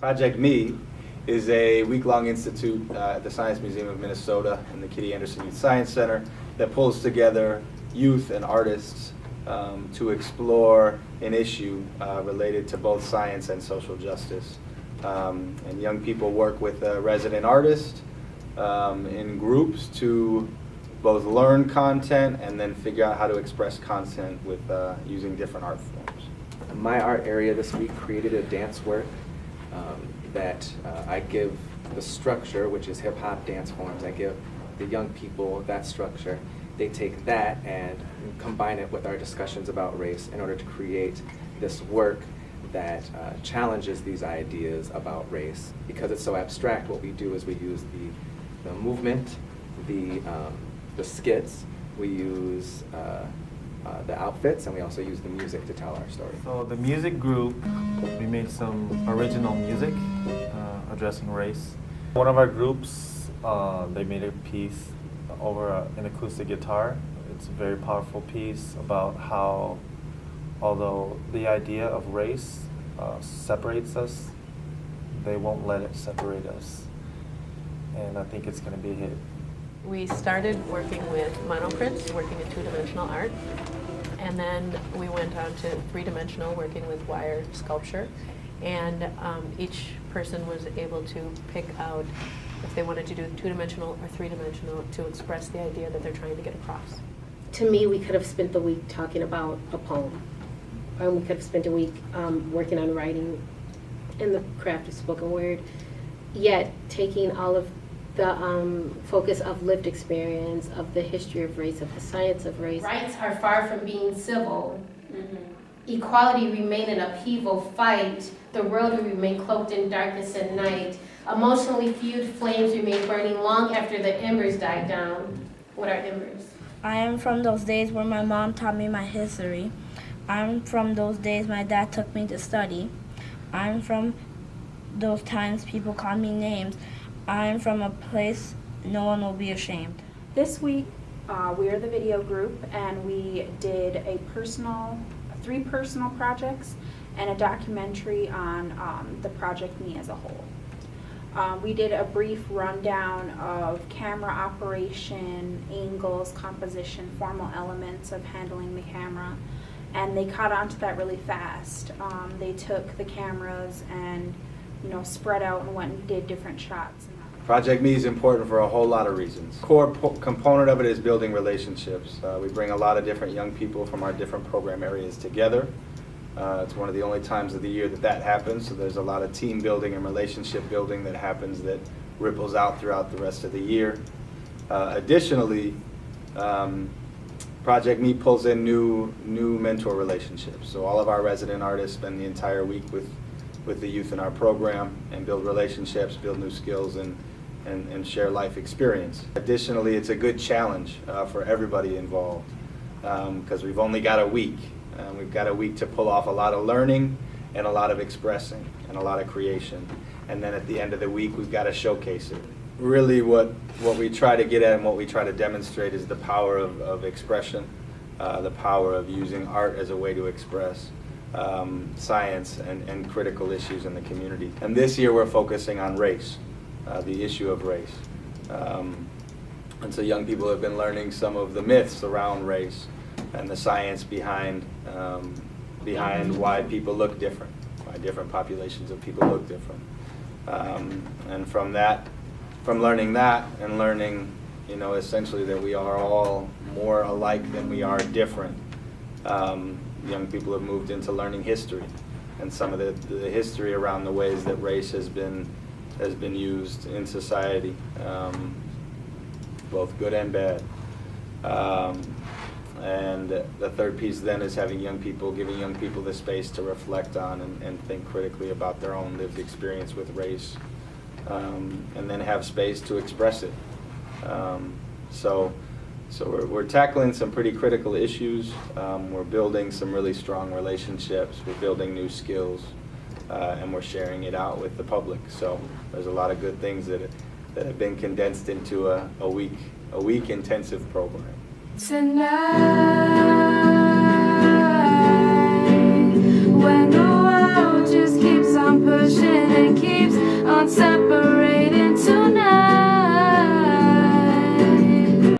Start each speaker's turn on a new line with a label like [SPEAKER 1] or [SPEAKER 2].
[SPEAKER 1] Project Me is a week-long institute at the Science Museum of Minnesota and the Kitty Anderson Youth Science Center that pulls together youth and artists to explore an issue related to both science and social justice. And young people work with a resident artist in groups to both learn content and then figure out how to express content with using different art forms.
[SPEAKER 2] My art area this week created a dance work that I give the structure, which is hip-hop dance forms. I give the young people that structure. They take that and combine it with our discussions about race in order to create this work that challenges these ideas about race. Because it's so abstract, what we do is we use the movement, the skits, we use the outfits, and we also use the music to tell our story.
[SPEAKER 3] So the music group, we made some original music addressing race. One of our groups, they made a piece over an acoustic guitar. It's a very powerful piece about how, although the idea of race separates us, they won't let it separate us. And I think it's going to be a hit.
[SPEAKER 4] We started working with monoprints, working in two-dimensional art, and then we went on to three-dimensional, working with wire sculpture, and each person was able to pick out if they wanted to do two-dimensional or three-dimensional to express the idea that they're trying to get across.
[SPEAKER 5] To me, we could have spent the week talking about a poem, or we could have spent a week working on writing in the craft of spoken word, yet taking all of the focus of lived experience, of the history of race, of the science of race.
[SPEAKER 6] Rights are far from being civil. Equality remain an upheaval fight. The world will remain cloaked in darkness at night. Emotionally fueled flames remain burning long after the embers die down. What are embers?
[SPEAKER 7] I am from those days where my mom taught me my history. I'm from those days my dad took me to study. I'm from those times people called me names. I'm from a place no one will be ashamed.
[SPEAKER 8] This week, we are the video group, and we did three personal projects and a documentary on the Project Me as a whole. We did a brief rundown of camera operation, angles, composition, formal elements of handling the camera, and they caught on to that really fast. They took the cameras and spread out and went and did different shots.
[SPEAKER 1] Project Me is important for a whole lot of reasons. Core component of it is building relationships. We bring a lot of different young people from our different program areas together. It's one of the only times of the year that happens, so there's a lot of team building and relationship building that happens that ripples out throughout the rest of the year. Additionally, Project Me pulls in new mentor relationships. So all of our resident artists spend the entire week with the youth in our program and build relationships, build new skills, and share life experience. Additionally, it's a good challenge for everybody involved because we've only got a week. We've got a week to pull off a lot of learning and a lot of expressing and a lot of creation. And then at the end of the week, we've got to showcase it. Really what we try to get at and what we try to demonstrate is the power of expression, the power of using art as a way to express science and critical issues in the community. And this year we're focusing on race, the issue of race. And so young people have been learning some of the myths around race and the science behind why people look different, why different populations of people look different. And from learning that and learning, essentially that we are all more alike than we are different, young people have moved into learning history and some of the history around the ways that race has been used in society, both good and bad. And the third piece then is giving young people the space to reflect on and think critically about their own lived experience with race, and then have space to express it. So we're tackling some pretty critical issues. We're building some really strong relationships. We're building new skills, and we're sharing it out with the public. So there's a lot of good things that have been condensed into a week intensive program.
[SPEAKER 6] Tonight